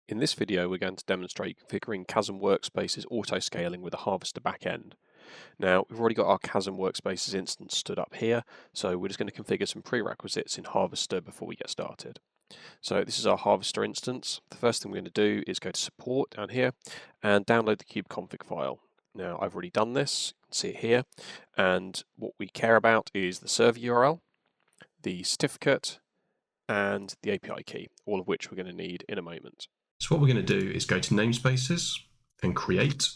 In this video, we're going to demonstrate configuring Kasm Workspaces auto-scaling with a Harvester backend. Now, we've already got our Kasm Workspaces instance stood up here, so we're just going to configure some prerequisites in Harvester before we get started. So this is our Harvester instance. The first thing we're going to do is go to Support down here and download the kubeconfig file. Now, I've already done this, you can see it here, and what we care about is the server URL, the certificate, and the API key, all of which we're going to need in a moment. So what we're going to do is go to namespaces and create,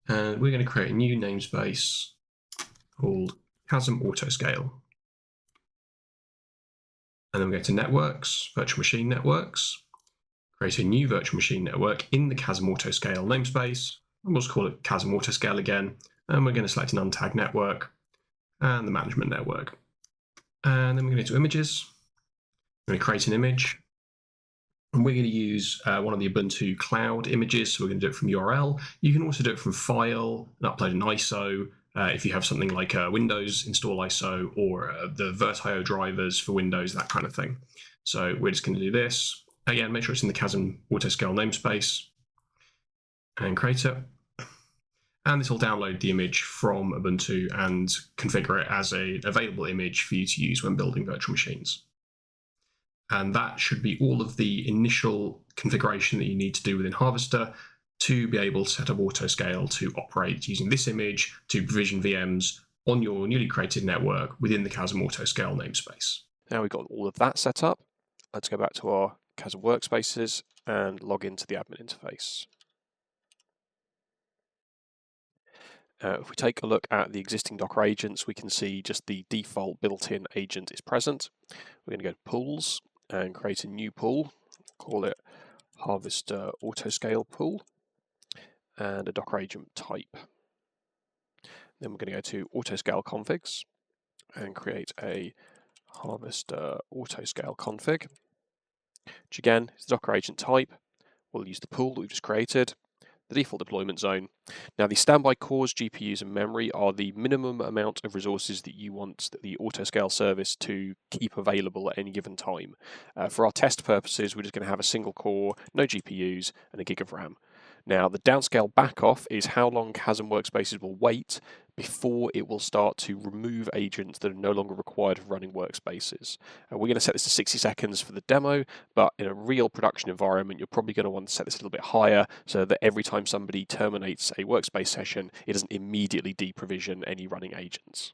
and we're going to create a new namespace called Kasm Autoscale. And then we go to networks, virtual machine networks, create a new virtual machine network in the Kasm Autoscale namespace, and we'll just call it Kasm Autoscale again, and we're going to select an untagged network and the management network. And then we're going to go to images, we're going to create an image, and we're going to use one of the Ubuntu cloud images, so we're going to do it from URL. You can also do it from file and upload an ISO if you have something like Windows install ISO or the Vertio drivers for Windows, that kind of thing. So we're just going to do this. Again, make sure it's in the Kasm Autoscale namespace and create it. And this will download the image from Ubuntu and configure it as an available image for you to use when building virtual machines. And that should be all of the initial configuration that you need to do within Harvester to be able to set up Autoscale to operate using this image to provision VMs on your newly created network within the Kasm Autoscale namespace. Now we've got all of that set up, let's go back to our Kasm Workspaces and log into the admin interface. If we take a look at the existing Docker agents, we can see just the default built-in agent is present. We're going to go to Pools and create a new pool, call it Harvester Autoscale pool, and a Docker agent type. Then we're going to go to Autoscale configs and create a Harvester Autoscale config, which again is the Docker agent type. We'll use the pool that we've just created, the default deployment zone. Now the standby cores, GPUs and memory are the minimum amount of resources that you want the Autoscale service to keep available at any given time. For our test purposes, we're just going to have a single core, no GPUs and a gig of RAM. Now the downscale backoff is how long Kasm Workspaces will wait before it will start to remove agents that are no longer required for running workspaces. We're going to set this to 60 seconds for the demo, but in a real production environment, you're probably going to want to set this a little bit higher so that every time somebody terminates a workspace session, it doesn't immediately deprovision any running agents.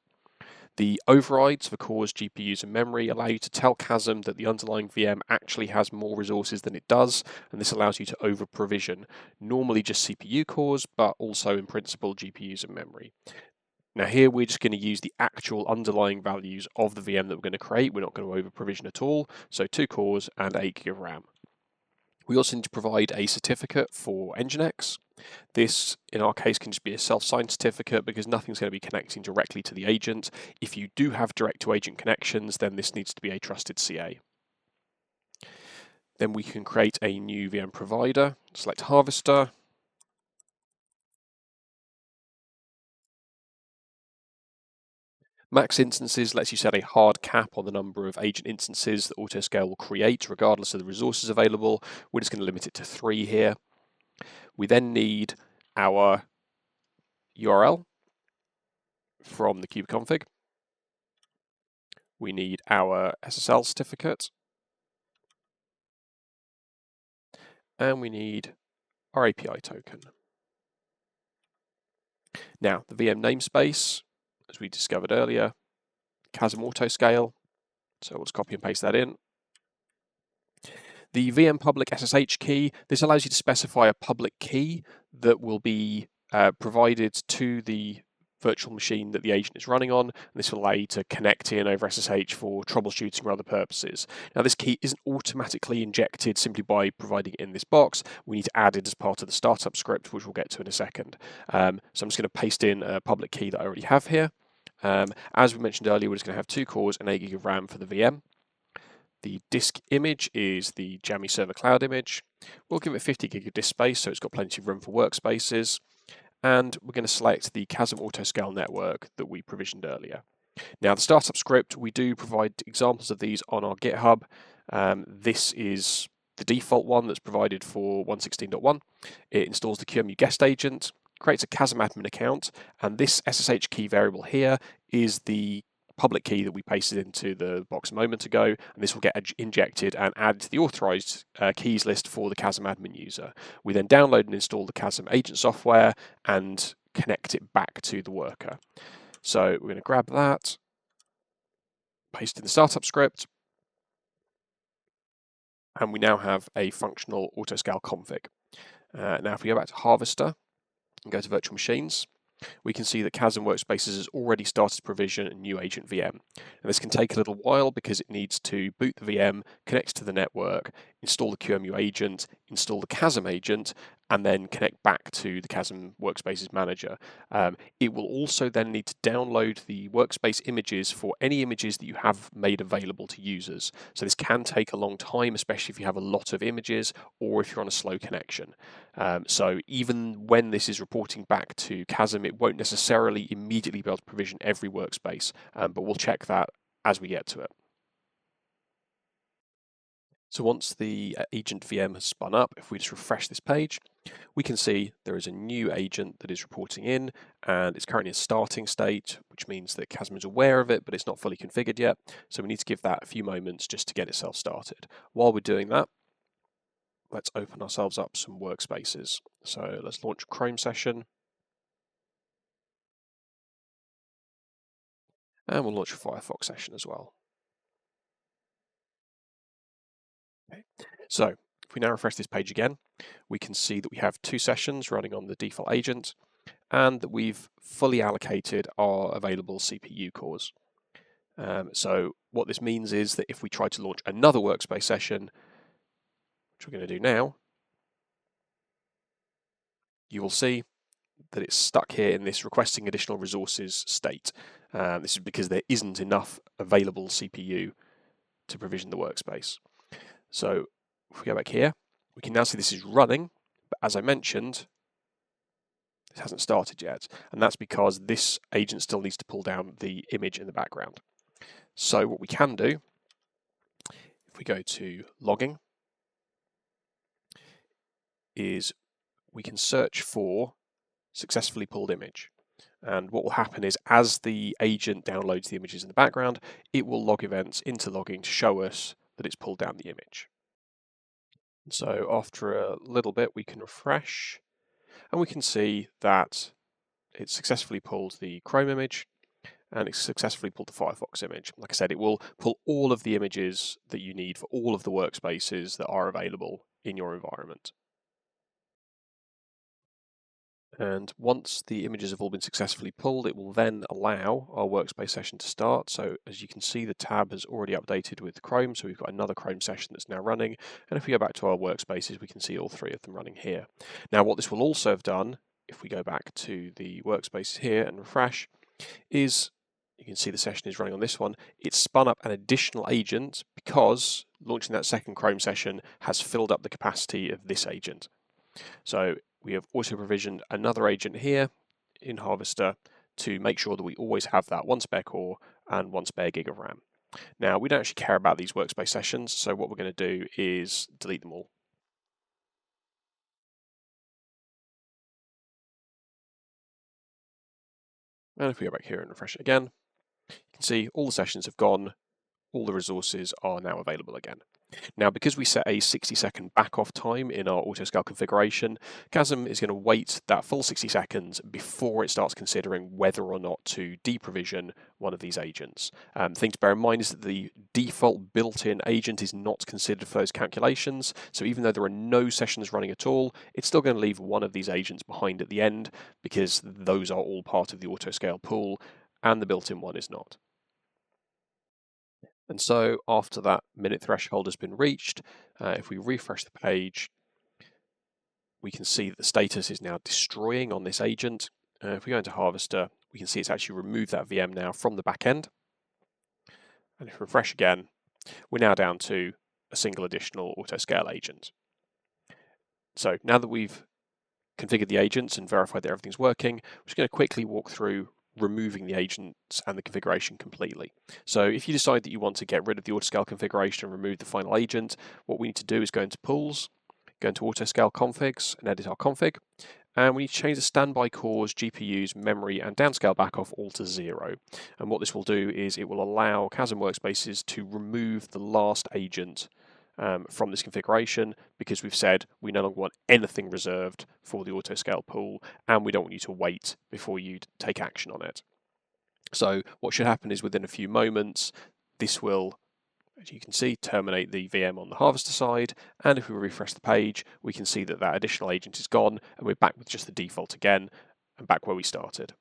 The overrides for cores, GPUs, and memory allow you to tell Kasm that the underlying VM actually has more resources than it does, and this allows you to over-provision, normally just CPU cores, but also in principle GPUs and memory. Now here we're just going to use the actual underlying values of the VM that we're going to create. We're not going to over-provision at all, so 2 cores and 8 GB of RAM. We also need to provide a certificate for Nginx. This, in our case, can just be a self-signed certificate because nothing's going to be connecting directly to the agent. If you do have direct-to-agent connections, then this needs to be a trusted CA. Then we can create a new VM provider, select Harvester. Max instances lets you set a hard cap on the number of agent instances that Autoscale will create, regardless of the resources available. We're just going to limit it to 3 here. We then need our URL from the kubeconfig. We need our SSL certificate. And we need our API token. Now, the VM namespace, as we discovered earlier, Kasm Autoscale. So we'll just copy and paste that in. The VM public SSH key, this allows you to specify a public key that will be provided to the virtual machine that the agent is running on, and this will allow you to connect in over SSH for troubleshooting or other purposes. Now this key isn't automatically injected simply by providing it in this box. We need to add it as part of the startup script, which we'll get to in a second. So I'm just going to paste in a public key that I already have here. As we mentioned earlier, we're just going to have 2 cores and 8 GB of RAM for the VM. The disk image is the Jammy Server Cloud image. We'll give it 50 GB of disk space, so it's got plenty of room for workspaces. And we're going to select the Kasm Autoscale network that we provisioned earlier. Now, the startup script, we do provide examples of these on our GitHub. This is the default one that's provided for 1.16.1. It installs the QEMU guest agent, creates a Kasm admin account, and this SSH key variable here is the public key that we pasted into the box a moment ago, and this will get injected and added to the authorized keys list for the Kasm admin user. We then download and install the Kasm agent software and connect it back to the worker. So we're going to grab that, paste in the startup script, and we now have a functional Autoscale config. Now if we go back to Harvester and go to virtual machines, we can see that Kasm Workspaces has already started to provision a new Agent VM. And this can take a little while because it needs to boot the VM, connect to the network, install the QEMU agent, install the Kasm agent, and then connect back to the Kasm Workspaces manager. It will also then need to download the workspace images for any images that you have made available to users. So this can take a long time, especially if you have a lot of images or if you're on a slow connection. So even when this is reporting back to Kasm, it won't necessarily immediately be able to provision every workspace, but we'll check that as we get to it. So once the agent VM has spun up, if we just refresh this page, we can see there is a new agent that is reporting in, and it's currently in starting state, which means that Kasm is aware of it, but it's not fully configured yet. So we need to give that a few moments just to get itself started. While we're doing that, let's open ourselves up some workspaces. So let's launch a Chrome session. And we'll launch a Firefox session as well. Okay. So if we now refresh this page again, we can see that we have 2 sessions running on the default agent and that we've fully allocated our available CPU cores. So what this means is that if we try to launch another workspace session, which we're going to do now, you will see that it's stuck here in this requesting additional resources state. This is because there isn't enough available CPU to provision the workspace. So if we go back here, we can now see this is running, but as I mentioned, it hasn't started yet, and that's because this agent still needs to pull down the image in the background. So what we can do, if we go to logging, is we can search for successfully pulled image. And what will happen is as the agent downloads the images in the background, it will log events into logging to show us that it's pulled down the image. So after a little bit, we can refresh and we can see that it successfully pulled the Chrome image and it's successfully pulled the Firefox image. Like I said, it will pull all of the images that you need for all of the workspaces that are available in your environment. And once the images have all been successfully pulled, it will then allow our workspace session to start. So as you can see, the tab has already updated with Chrome. So we've got another Chrome session that's now running. And if we go back to our workspaces, we can see all 3 of them running here. Now, what this will also have done, if we go back to the workspaces here and refresh, is you can see the session is running on this one. It's spun up an additional agent because launching that second Chrome session has filled up the capacity of this agent. So we have also provisioned another agent here in Harvester to make sure that we always have that 1 spare core and 1 spare gig of RAM. Now, we don't actually care about these workspace sessions, so what we're going to do is delete them all. And if we go back here and refresh it again, you can see all the sessions have gone, all the resources are now available again. Now, because we set a 60-second back-off time in our Autoscale configuration, Kasm is going to wait that full 60 seconds before it starts considering whether or not to deprovision one of these agents. The thing to bear in mind is that the default built-in agent is not considered for those calculations, so even though there are no sessions running at all, it's still going to leave one of these agents behind at the end because those are all part of the Autoscale pool and the built-in one is not. And so after that minute threshold has been reached, if we refresh the page, we can see that the status is now destroying on this agent. If we go into Harvester, we can see it's actually removed that VM now from the backend. And if we refresh again, we're now down to a single additional Autoscale agent. So now that we've configured the agents and verified that everything's working, we're just going to quickly walk through removing the agents and the configuration completely. So if you decide that you want to get rid of the Autoscale configuration and remove the final agent, what we need to do is go into Pools, go into Autoscale Configs and edit our config. And we need to change the standby cores, GPUs, memory, and downscale backoff all to 0. And what this will do is it will allow Kasm Workspaces to remove the last agent from this configuration, because we've said we no longer want anything reserved for the Autoscale pool, and we don't want you to wait before you take action on it. So what should happen is within a few moments, this will, as you can see, terminate the VM on the harvester side, and if we refresh the page, we can see that that additional agent is gone, and we're back with just the default again, and back where we started.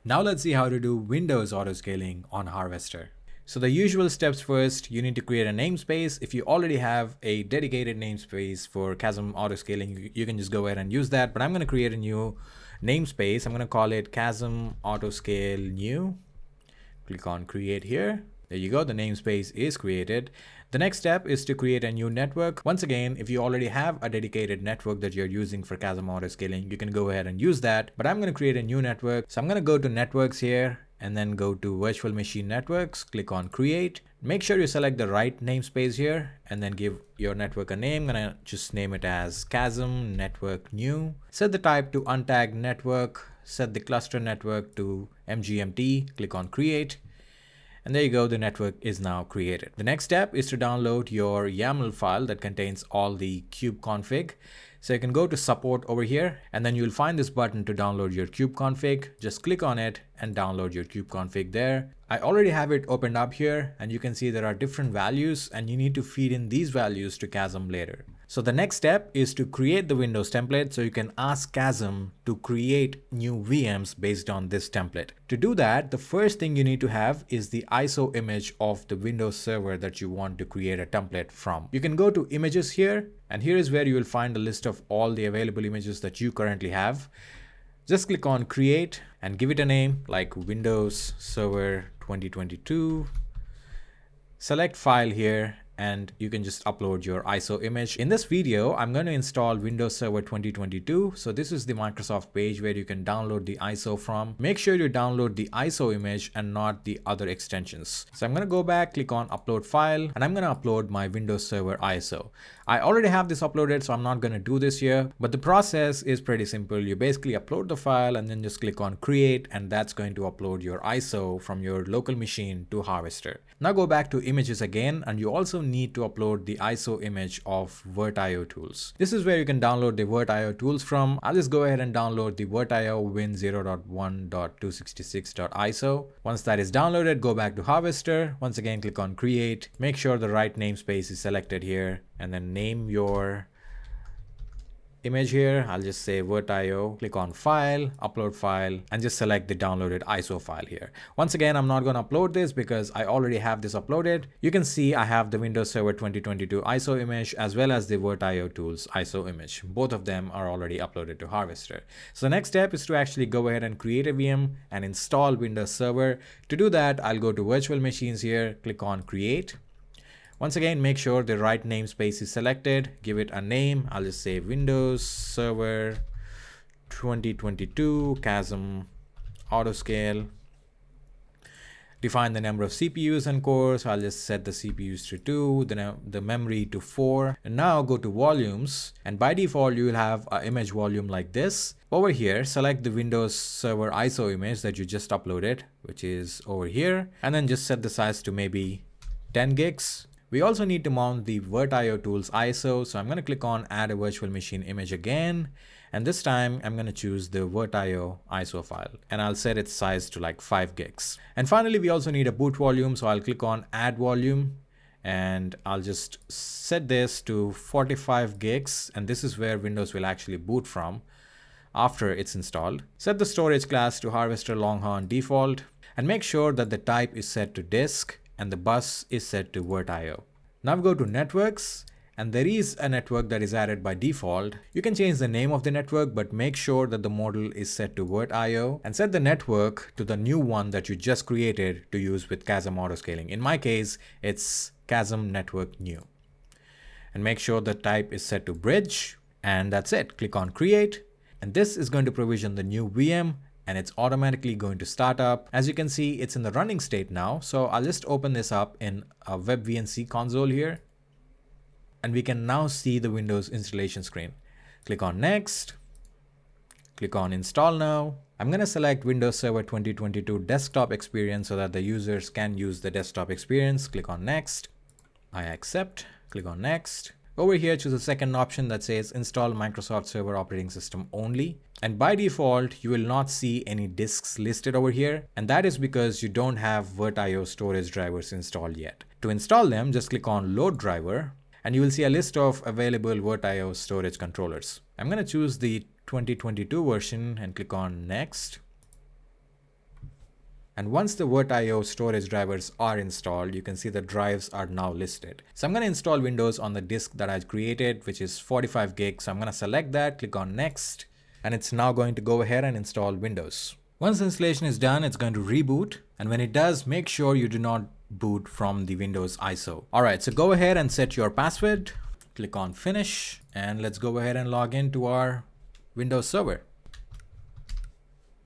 Now let's see how to do Windows Autoscaling on Harvester. So the usual steps first, you need to create a namespace. If you already have a dedicated namespace for Kasm Autoscaling, you can just go ahead and use that. But I'm going to create a new namespace. I'm going to call it Kasm Autoscale New. Click on Create here. There you go, the namespace is created. The next step is to create a new network. Once again, if you already have a dedicated network that you're using for Kasm Autoscaling, you can go ahead and use that. But I'm going to create a new network. So I'm going to go to Networks here and then go to Virtual Machine Networks. Click on Create. Make sure you select the right namespace here and then give your network a name. I'm going to just name it as Kasm Network New. Set the type to untagged network. Set the cluster network to MGMT. Click on Create. And there you go, the network is now created. The next step is to download your YAML file that contains all the kubeconfig. So you can go to support over here, and then you'll find this button to download your kubeconfig. Just click on it and download your kubeconfig there. I already have it opened up here, and you can see there are different values, and you need to feed in these values to Kasm later. So the next step is to create the Windows template, so you can ask Kasm to create new VMs based on this template. To do that, the first thing you need to have is the ISO image of the Windows server that you want to create a template from. You can go to images here, and here is where you will find a list of all the available images that you currently have. Just click on Create and give it a name like Windows Server 2022. Select File here, and you can just upload your ISO image. In this video, I'm going to install Windows Server 2022. So this is the Microsoft page where you can download the ISO from. Make sure you download the ISO image and not the other extensions. So I'm going to go back, click on Upload File, and I'm going to upload my Windows Server ISO. I already have this uploaded, so I'm not going to do this here, but the process is pretty simple. You basically upload the file and then just click on Create, and that's going to upload your ISO from your local machine to Harvester. Now go back to images again, and you also need to upload the ISO image of VirtIO tools. This is where you can download the VirtIO tools from. I'll just go ahead and download the VirtIO Win 0.1.266.ISO. Once that is downloaded, go back to Harvester. Once again, click on Create. Make sure the right namespace is selected here, and then name your image here. I'll just say VirtIO. Click on File, Upload File, and just select the downloaded ISO file here. Once again, I'm not going to upload this because I already have this uploaded. You can see I have the Windows Server 2022 ISO image as well as the VirtIO tools ISO image. Both of them are already uploaded to Harvester. So the next step is to actually go ahead and create a VM and install Windows Server. To do that, I'll go to Virtual Machines here, click on Create. Once again, make sure the right namespace is selected. Give it a name. I'll just say Windows Server 2022 Kasm Autoscale. Define the number of CPUs and cores. I'll just set the CPUs to 2, the memory to 4. And now go to volumes. And by default, you will have an image volume like this. Over here, select the Windows Server ISO image that you just uploaded, which is over here. And then just set the size to maybe 10 gigs. We also need to mount the VirtIO tools ISO. So I'm going to click on Add a Virtual Machine Image again. And this time I'm going to choose the VirtIO ISO file, and I'll set its size to like 5 gigs. And finally, we also need a boot volume. So I'll click on Add Volume, and I'll just set this to 45 gigs. And this is where Windows will actually boot from after it's installed. Set the storage class to Harvester Longhorn default, and make sure that the type is set to disk and the bus is set to VirtIO. Now go to Networks, and there is a network that is added by default. You can change the name of the network, but make sure that the model is set to VirtIO, and set the network to the new one that you just created to use with Kasm Autoscaling. In my case, it's Kasm Network New. And make sure the type is set to bridge. And that's it. Click on create. And this is going to provision the new VM, and it's automatically going to start up. As you can see, it's in the running state now. So I'll just open this up in a web VNC console here. And we can now see the Windows installation screen. Click on next. Click on install now. I'm going to select Windows Server 2022 desktop experience so that the users can use the desktop experience. Click on next. I accept. Click on next. Over here, choose the second option that says install Microsoft Server operating system only. And by default, you will not see any disks listed over here. And that is because you don't have VirtIO storage drivers installed yet. To install them, just click on load driver and you will see a list of available VirtIO storage controllers. I'm going to choose the 2022 version and click on next. And once the VirtIO storage drivers are installed, you can see the drives are now listed. So I'm going to install Windows on the disk that I created, which is 45 gigs. So I'm going to select that, click on next, and it's now going to go ahead and install Windows. Once the installation is done, it's going to reboot. And when it does, make sure you do not boot from the Windows ISO. All right, so go ahead and set your password, click on finish, and let's go ahead and log into our Windows Server.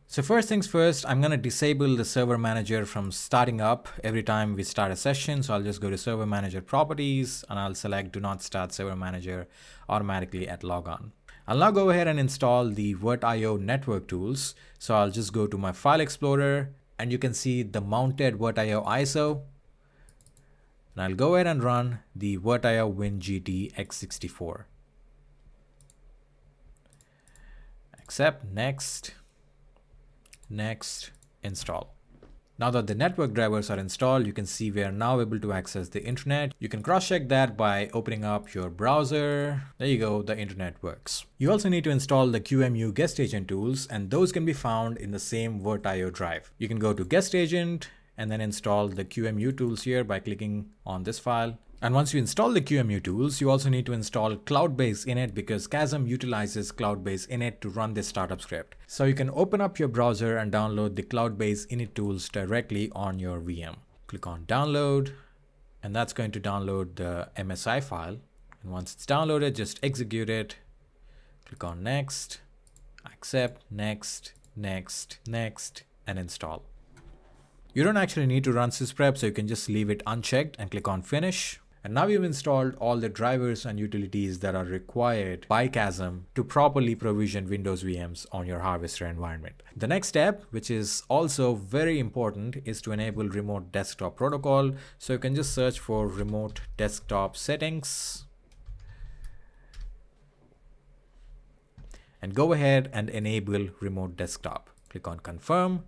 So first things first, I'm going to disable the server manager from starting up every time we start a session. So I'll just go to server manager properties and I'll select do not start server manager automatically at logon. I'll now go ahead and install the VirtIO network tools. So I'll just go to my file explorer and you can see the mounted VirtIO ISO. And I'll go ahead and run the VirtIO WinGT x64. Accept, next. Next, install. Now that the network drivers are installed, you can see we are now able to access the internet. You can cross-check that by opening up your browser. There you go, the internet works. You also need to install the QEMU guest agent tools, and those can be found in the same VirtIO drive. You can go to guest agent and then install the QEMU tools here by clicking on this file. And once you install the QEMU tools, you also need to install Cloudbase init because Kasm utilizes Cloudbase init to run this startup script. So you can open up your browser and download the Cloudbase init tools directly on your VM. Click on download, and that's going to download the MSI file. And once it's downloaded, just execute it. Click on next, accept, next, next, next, and install. You don't actually need to run sysprep, so you can just leave it unchecked and click on finish. And now you've installed all the drivers and utilities that are required by Kasm to properly provision Windows VMs on your Harvester environment. The next step, which is also very important, is to enable remote desktop protocol. So you can just search for remote desktop settings and go ahead and enable remote desktop. Click on confirm,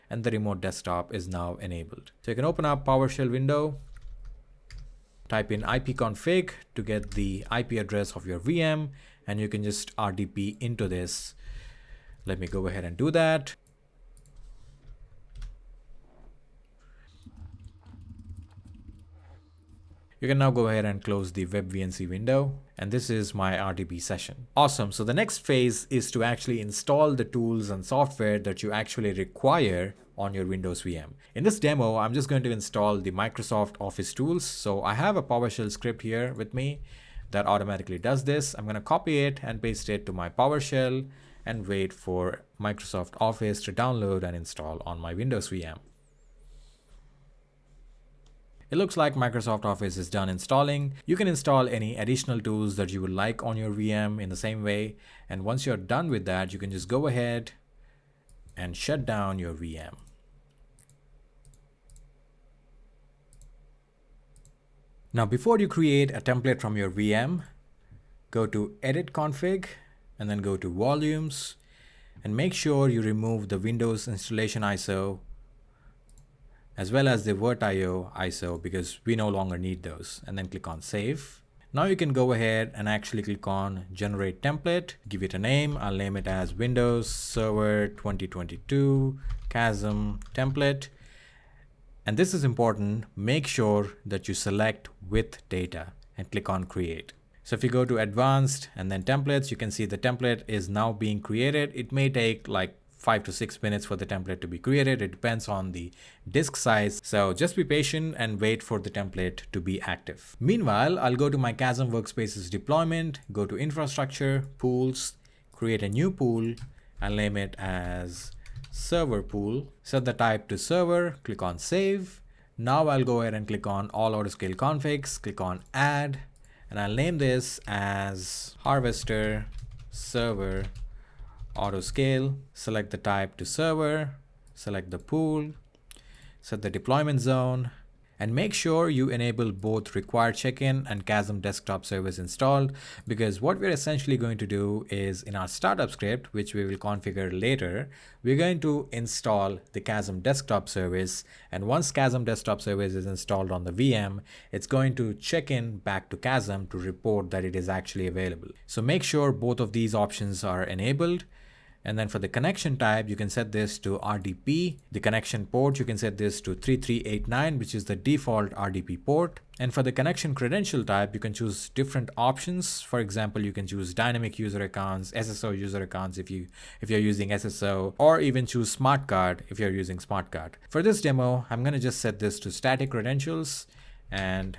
and the remote desktop is now enabled. So you can open up PowerShell window, type in ipconfig to get the IP address of your VM, and you can just RDP into this. Let me go ahead and do that. You can now go ahead and close the web VNC window, and this is my RDP session. Awesome. So the next phase is to actually install the tools and software that you actually require on your Windows VM. In this demo, I'm just going to install the Microsoft Office tools. So I have a PowerShell script here with me that automatically does this. I'm going to copy it and paste it to my PowerShell and wait for Microsoft Office to download and install on my Windows VM. It looks like Microsoft Office is done installing. You can install any additional tools that you would like on your VM in the same way. And once you're done with that, you can just go ahead and shut down your VM. Now, before you create a template from your VM, go to Edit Config and then go to Volumes and make sure you remove the Windows Installation ISO as well as the VirtIO ISO because we no longer need those, and then click on Save. Now you can go ahead and actually click on Generate Template, give it a name. I'll name it as Windows Server 2022 Kasm Template. And this is important. Make sure that you select with data and click on Create. So if you go to Advanced and then Templates, you can see the template is now being created. It may take like 5 to 6 minutes for the template to be created. It depends on the disk size. So just be patient and wait for the template to be active. Meanwhile, I'll go to my Kasm Workspaces deployment, go to infrastructure, pools, create a new pool, and name it as server pool. Set the type to server, click on save. Now I'll go ahead and click on all Autoscale configs, click on add, and I'll name this as Harvester Server Autoscale. Select the type to server, select the pool, set the deployment zone, and make sure you enable both required check-in and Kasm desktop service installed, because what we're essentially going to do is in our startup script, which we will configure later, we're going to install the Kasm desktop service. And once Kasm desktop service is installed on the VM, it's going to check in back to Kasm to report that it is actually available. So make sure both of these options are enabled. And then for the connection type, you can set this to RDP. The connection port, you can set this to 3389, which is the default RDP port. And for the connection credential type, you can choose different options. For example, you can choose dynamic user accounts, SSO user accounts if you're using SSO, or even choose smart card if you're using smart card. For this demo, I'm going to just set this to static credentials, and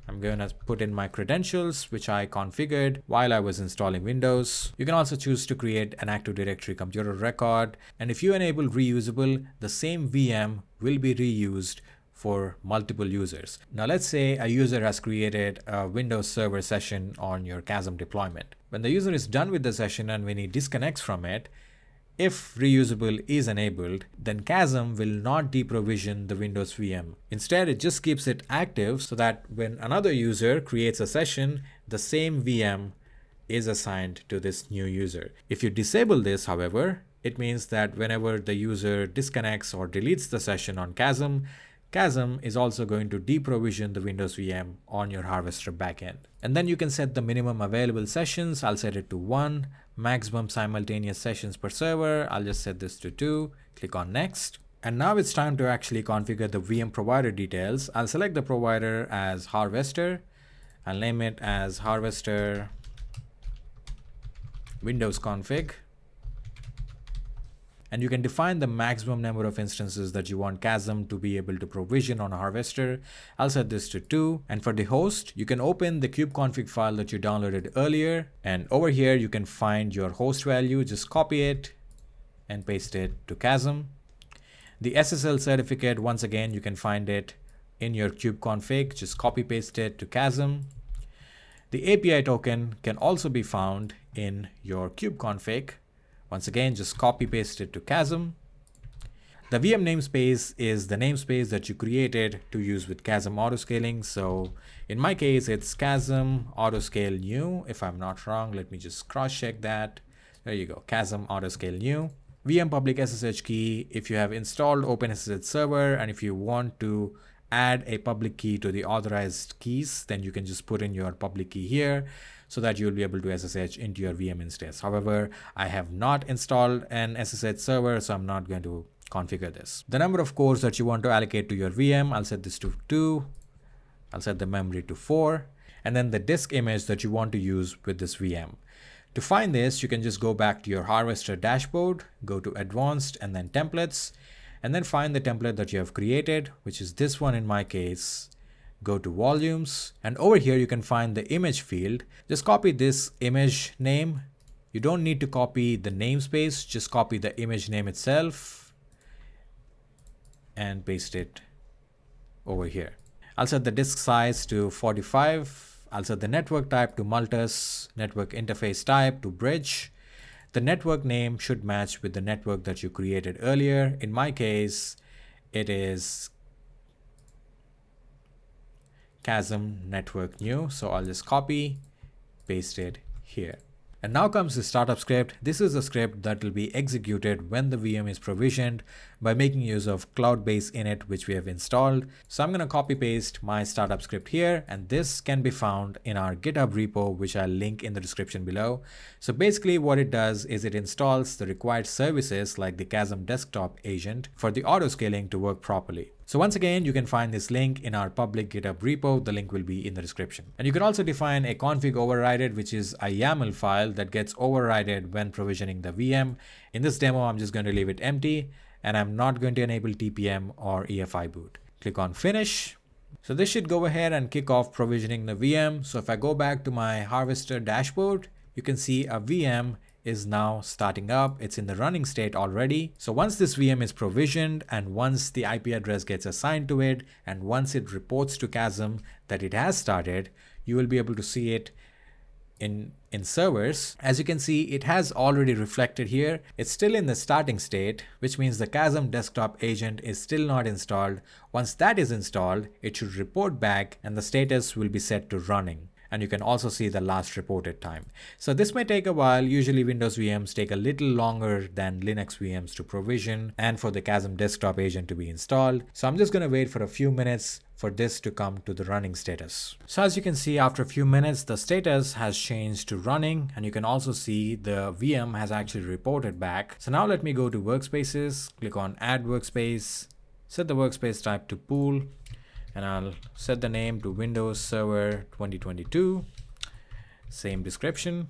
I'm going to put in my credentials, which I configured while I was installing Windows. You can also choose to create an Active Directory computer record. And if you enable reusable, the same VM will be reused for multiple users. Now, let's say a user has created a Windows Server session on your Kasm deployment. When the user is done with the session and when he disconnects from it, if reusable is enabled, then Kasm will not deprovision the Windows VM. Instead, it just keeps it active so that when another user creates a session, the same VM is assigned to this new user. If you disable this, however, it means that whenever the user disconnects or deletes the session on Kasm, Kasm is also going to deprovision the Windows VM on your Harvester backend. And then you can set the minimum available sessions. I'll set it to 1. Maximum simultaneous sessions per server, I'll just set this to 2. Click on next. And now it's time to actually configure the VM provider details. I'll select the provider as Harvester. I'll name it as Harvester Windows Config. And you can define the maximum number of instances that you want Kasm to be able to provision on a Harvester. I'll set this to 2. And for the host, you can open the kubeconfig file that you downloaded earlier. And over here, you can find your host value. Just copy it and paste it to Kasm. The SSL certificate, once again, you can find it in your kubeconfig. Just copy paste it to Kasm. The API token can also be found in your kubeconfig. Once again, just copy paste it to Kasm. The VM namespace is the namespace that you created to use with Kasm Autoscaling. So in my case, it's Kasm Autoscale new. If I'm not wrong, let me just cross check that. There you go, Kasm Autoscale new. VM public SSH key. If you have installed OpenSSH server and if you want to add a public key to the authorized keys, then you can just put in your public key here, so that you'll be able to SSH into your VM instance. However, I have not installed an SSH server, so I'm not going to configure this. The number of cores that you want to allocate to your VM, I'll set this to 2. I'll set the memory to 4. And then the disk image that you want to use with this VM. To find this, you can just go back to your Harvester dashboard, go to Advanced and then Templates, and then find the template that you have created, which is this one in my case. Go to volumes, and over here you can find the image field. Just copy this image name. You don't need to copy the namespace, just copy the image name itself and paste it over here. I'll set the disk size to 45. I'll set the network type to Multus, network interface type to bridge. The network name should match with the network that you created earlier. In my case, it is Kasm network new. So I'll just copy, paste it here. And now comes the startup script. This is a script that will be executed when the VM is provisioned, by making use of cloud-based init, which we have installed. So I'm going to copy paste my startup script here, and this can be found in our GitHub repo, which I'll link in the description below. So basically what it does is it installs the required services like the Kasm desktop agent for the autoscaling to work properly. So once again, you can find this link in our public GitHub repo. The link will be in the description. And you can also define a config overrided, which is a YAML file that gets overrided when provisioning the VM. In this demo, I'm just going to leave it empty, and I'm not going to enable TPM or EFI boot. Click on finish. So this should go ahead and kick off provisioning the VM. So if I go back to my Harvester dashboard, you can see a VM is now starting up. It's in the running state already. So once this VM is provisioned, and once the IP address gets assigned to it, and once it reports to Kasm that it has started, you will be able to see it in servers. As you can see, it has already reflected here. It's still in the starting state, which means the Kasm desktop agent is still not installed. Once that is installed, it should report back and the status will be set to running. And you can also see the last reported time. So this may take a while. Usually Windows VMs take a little longer than Linux VMs to provision and for the Kasm desktop agent to be installed. So I'm just going to wait for a few minutes for this to come to the running status. So as you can see, after a few minutes, the status has changed to running, and you can also see the VM has actually reported back. So now let me go to Workspaces, click on Add Workspace, set the workspace type to Pool, and I'll set the name to Windows Server 2022, same description.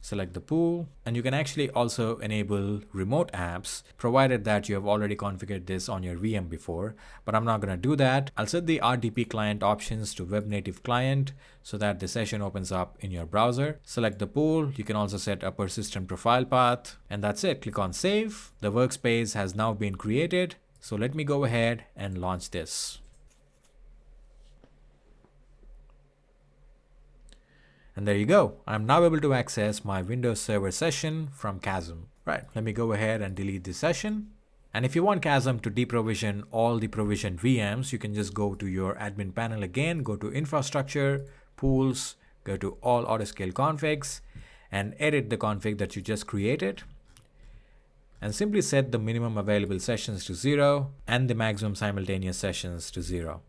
Select the pool, and you can actually also enable remote apps provided that you have already configured this on your VM before, but I'm not going to do that. I'll set the RDP client options to web native client so that the session opens up in your browser. Select the pool. You can also set a persistent profile path, and that's it. Click on save. The workspace has now been created. So let me go ahead and launch this. And there you go. I'm now able to access my Windows Server session from Kasm. Right, let me go ahead and delete this session. And if you want Kasm to deprovision all the provisioned VMs, you can just go to your admin panel again, go to Infrastructure, Pools, go to All Autoscale Configs, and edit the config that you just created. And simply set the minimum available sessions to 0 and the maximum simultaneous sessions to 0.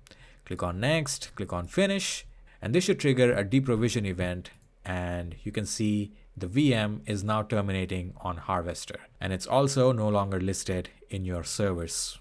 Click on Next, click on Finish. And this should trigger a deprovision event, and you can see the VM is now terminating on Harvester, and it's also no longer listed in your servers.